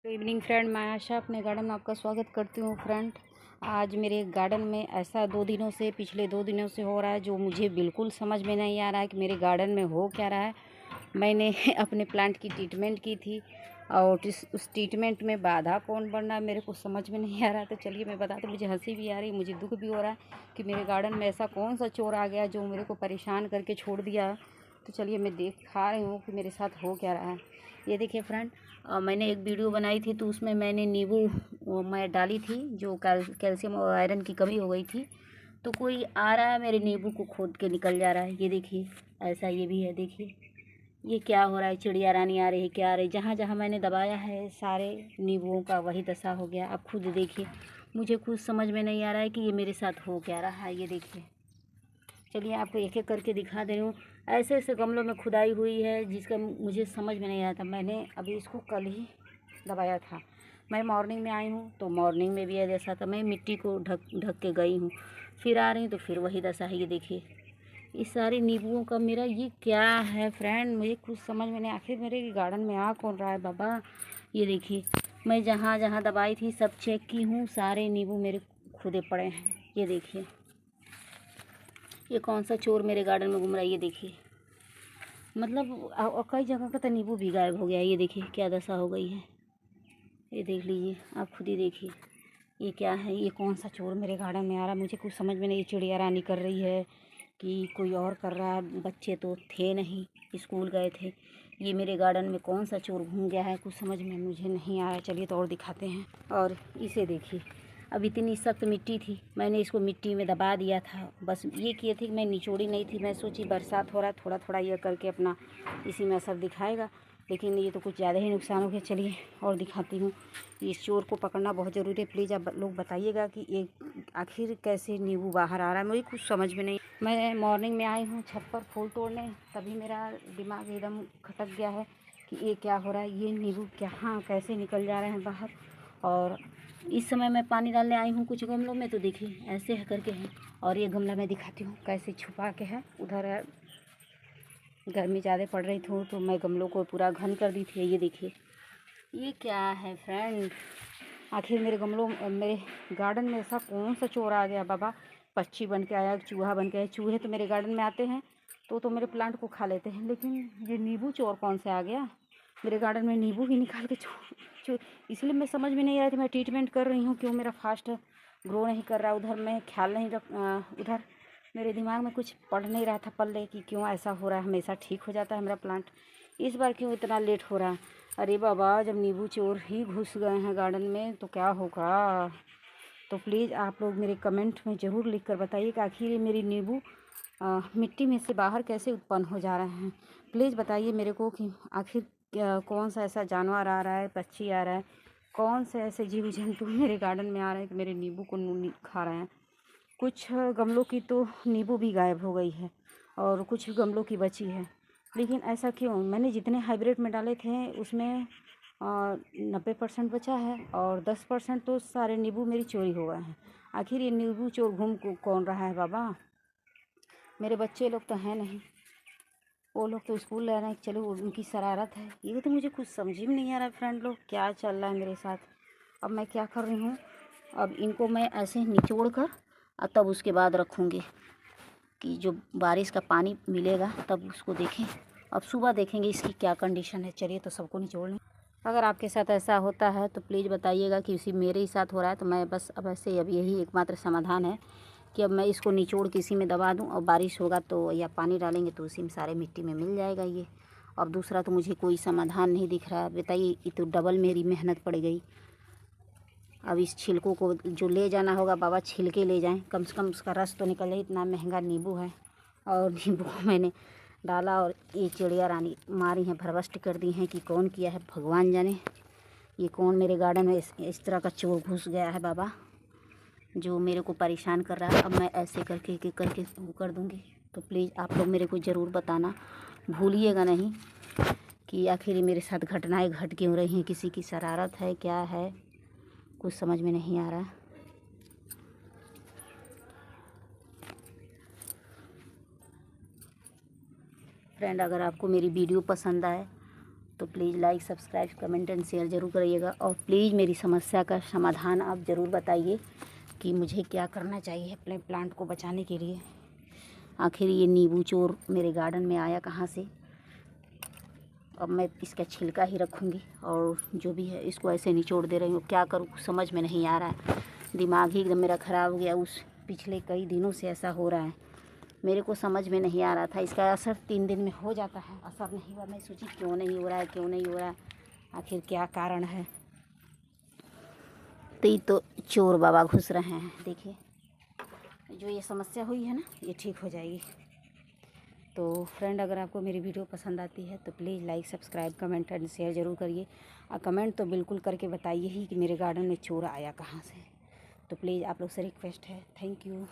Good evening friend, मैं आशा अपने garden में आपका स्वागत करती हूँ। फ्रेंड, आज मेरे गार्डन में ऐसा पिछले 2 दिनों से हो रहा है जो मुझे बिल्कुल समझ में नहीं आ रहा है कि मेरे गार्डन में हो क्या रहा है। मैंने अपने प्लांट की ट्रीटमेंट की थी और उस ट्रीटमेंट में बाधा कौन बनना मेरे को समझ में नहीं आ रहा है। तो चलिए मैं बताती हूँ। मुझे हंसी भी आ रही है, मुझे दुख भी हो रहा है कि मेरे गार्डन में ऐसा कौन सा चोर आ गया जो मेरे को परेशान करके छोड़ दिया। तो चलिए मैं दिखा रही हूँ कि मेरे साथ हो क्या रहा है। ये देखिए फ्रेंड, मैंने एक वीडियो बनाई थी तो उसमें मैंने नींबू मैं डाली थी जो कैल्शियम और आयरन की कमी हो गई थी। तो कोई आ रहा है मेरे नींबू को खोद के निकल जा रहा है। ये देखिए, ऐसा ये भी है। देखिए ये क्या हो रहा है, चिड़िया रानी आ रही है, क्या आ रही है। जहाँ जहाँ मैंने दबाया है सारे नींबुओं का वही दशा हो गया। अब खुद देखिए, मुझे खुद समझ में नहीं आ रहा है कि ये मेरे साथ हो क्या रहा है। ये देखिए, चलिए आपको एक एक करके दिखा दे रही हूँ। ऐसे ऐसे गमलों में खुदाई हुई है जिसका मुझे समझ में नहीं आया था। मैंने अभी इसको कल ही दबाया था। मैं मॉर्निंग में आई हूँ तो मॉर्निंग में भी है जैसा था। मैं मिट्टी को ढक ढक के गई हूँ, फिर आ रही हूँ तो फिर वही दशा है। ये देखिए, इस सारी नींबुओं का मेरा ये क्या है फ्रेंड, मुझे कुछ समझ में नहीं। आखिर मेरे गार्डन में आ कौन रहा है बाबा। ये देखिए, मैं जहाँ जहाँ दबाई थी सब चेक की हूँ, सारे नींबू मेरे खुदे पड़े हैं। ये देखिए, ये कौन सा चोर मेरे गार्डन में घूम रहा है। ये देखिए, मतलब कई जगह का तो नींबू भी गायब हो गया। ये देखिए क्या दशा हो गई है। ये देख लीजिए, आप खुद ही देखिए ये क्या है, ये कौन सा चोर मेरे गार्डन में आ रहा है। मुझे कुछ समझ में नहीं। ये चिड़िया रानी कर रही है कि कोई और कर रहा है। बच्चे तो थे नहीं, स्कूल गए थे। ये मेरे गार्डन में कौन सा चोर घूम गया है, कुछ समझ में मुझे नहीं आ रहा। चलिए तो और दिखाते हैं। और इसे देखिए, अब इतनी सख्त मिट्टी थी, मैंने इसको मिट्टी में दबा दिया था। बस ये किए थे कि मैं निचोड़ी नहीं थी। मैं सोची बरसात हो रहा है, थोड़ा थोड़ा ये करके अपना इसी में असर दिखाएगा, लेकिन ये तो कुछ ज़्यादा ही नुकसान हो गया। चलिए और दिखाती हूँ। इस चोर को पकड़ना बहुत ज़रूरी है। प्लीज़ आप लोग बताइएगा कि ये आखिर कैसे नींबू बाहर आ रहा है, मुझे कुछ समझ में नहीं। मैं मॉर्निंग में आई हूँ छत पर फूल तोड़ने, तभी मेरा दिमाग एकदम खटक गया है कि ये क्या हो रहा है। ये नींबू कहाँ कैसे निकल जा रहे हैं बाहर। और इस समय मैं पानी डालने आई हूँ कुछ गमलों में, तो देखिए ऐसे है करके है। और ये गमला मैं दिखाती हूँ कैसे छुपा के है। उधर है, गर्मी ज़्यादा पड़ रही थी तो मैं गमलों को पूरा घन कर दी थी। ये देखिए, ये क्या है फ्रेंड, आखिर मेरे गार्डन में ऐसा कौन सा चोर आ गया बाबा। पक्षी बन के आया, चूहा बन के आया। चूहे तो मेरे गार्डन में आते हैं तो मेरे प्लांट को खा लेते हैं, लेकिन ये नींबू चोर कौन से आ गया मेरे गार्डन में। नींबू ही निकाल के चोर, इसलिए मैं समझ में नहीं आ रही थी। मैं ट्रीटमेंट कर रही हूँ, क्यों मेरा फास्ट ग्रो नहीं कर रहा। उधर मैं ख्याल नहीं उधर मेरे दिमाग में कुछ पढ़ नहीं रहा था पल्ले कि क्यों ऐसा हो रहा है। हमेशा ठीक हो जाता है मेरा प्लांट, इस बार क्यों इतना लेट हो रहा है। अरे बाबा, जब नींबू चोर ही घुस गए हैं गार्डन में तो क्या होगा। तो प्लीज़ आप लोग मेरे कमेंट में ज़रूर लिख कर बताइए कि आखिर ये मेरी नींबू मिट्टी में से बाहर कैसे उत्पन्न हो जा रहे हैं। प्लीज़ बताइए मेरे को कि आखिर कौन सा ऐसा जानवर आ रहा है, पक्षी आ रहा है, कौन से ऐसे जीव जंतु मेरे गार्डन में आ रहे हैं कि मेरे नींबू को खा रहे हैं। कुछ गमलों की तो नींबू भी गायब हो गई है और कुछ गमलों की बची है, लेकिन ऐसा क्यों। मैंने जितने हाइब्रिड में डाले थे उसमें 90% बचा है और 10% तो सारे नींबू मेरी चोरी हो गए हैं। आखिर ये नींबू चोर घूम कौन रहा है बाबा। मेरे बच्चे लोग तो हैं नहीं, वो लोग तो स्कूल रह रहे हैं। चलो उनकी शरारत है, ये तो मुझे कुछ समझ ही में नहीं आ रहा है फ्रेंड लोग, क्या चल रहा है मेरे साथ। अब मैं क्या कर रही हूँ, अब इनको मैं ऐसे निचोड़ कर और तब उसके बाद रखूँगी कि जो बारिश का पानी मिलेगा तब उसको देखें। अब सुबह देखेंगे इसकी क्या कंडीशन है। चलिए तो सबको निचोड़ लें। अगर आपके साथ ऐसा होता है तो प्लीज़ बताइएगा कि उसी मेरे ही साथ हो रहा है। तो मैं बस अब ऐसे अब यही एकमात्र समाधान है कि अब मैं इसको निचोड़ के इसी में दबा दूं और बारिश होगा तो या पानी डालेंगे तो उसी में सारे मिट्टी में मिल जाएगा ये। अब दूसरा तो मुझे कोई समाधान नहीं दिख रहा। बताइए, ये तो डबल मेरी मेहनत पड़ गई। अब इस छिलकों को जो ले जाना होगा बाबा, छिलके ले जाएं, कम से कम उसका रस तो निकल जाए। इतना महंगा नींबू है और नींबू को मैंने डाला और ये चिड़िया रानी मारी हैं, भरभस्ट कर दी हैं कि कौन किया है भगवान जाने। ये कौन मेरे गार्डन में इस तरह का चोर घुस गया है बाबा जो मेरे को परेशान कर रहा है। अब मैं ऐसे करके वो कर दूँगी। तो प्लीज़ आप लोग मेरे को ज़रूर बताना, भूलिएगा नहीं कि आखिर मेरे साथ घटनाएं घट क्यों रही हैं। किसी की शरारत है, क्या है, कुछ समझ में नहीं आ रहा। फ्रेंड, अगर आपको मेरी वीडियो पसंद आए तो please like subscribe comment and share ज़रूर करिएगा। और प्लीज़ मेरी समस्या का समाधान आप ज़रूर बताइए कि मुझे क्या करना चाहिए अपने प्लांट को बचाने के लिए। आखिर ये नींबू चोर मेरे गार्डन में आया कहाँ से। अब मैं इसका छिलका ही रखूँगी और जो भी है इसको ऐसे निचोड़ दे रही हूँ। क्या करूँ समझ में नहीं आ रहा है, दिमाग ही एकदम मेरा ख़राब हो गया। उस पिछले कई दिनों से ऐसा हो रहा है, मेरे को समझ में नहीं आ रहा था। इसका असर 3 दिन में हो जाता है, असर नहीं हुआ। मैं सोची क्यों नहीं हो रहा है, क्यों नहीं हो रहा है, आखिर क्या कारण है। तो चोर बाबा घुस रहे हैं। देखिए जो ये समस्या हुई है ना, ये ठीक हो जाएगी। तो फ्रेंड, अगर आपको मेरी वीडियो पसंद आती है तो please like subscribe comment and share ज़रूर करिए। और कमेंट तो बिल्कुल करके बताइए ही कि मेरे गार्डन में चोर आया कहाँ से। तो प्लीज़ आप लोग से रिक्वेस्ट है। Thank you.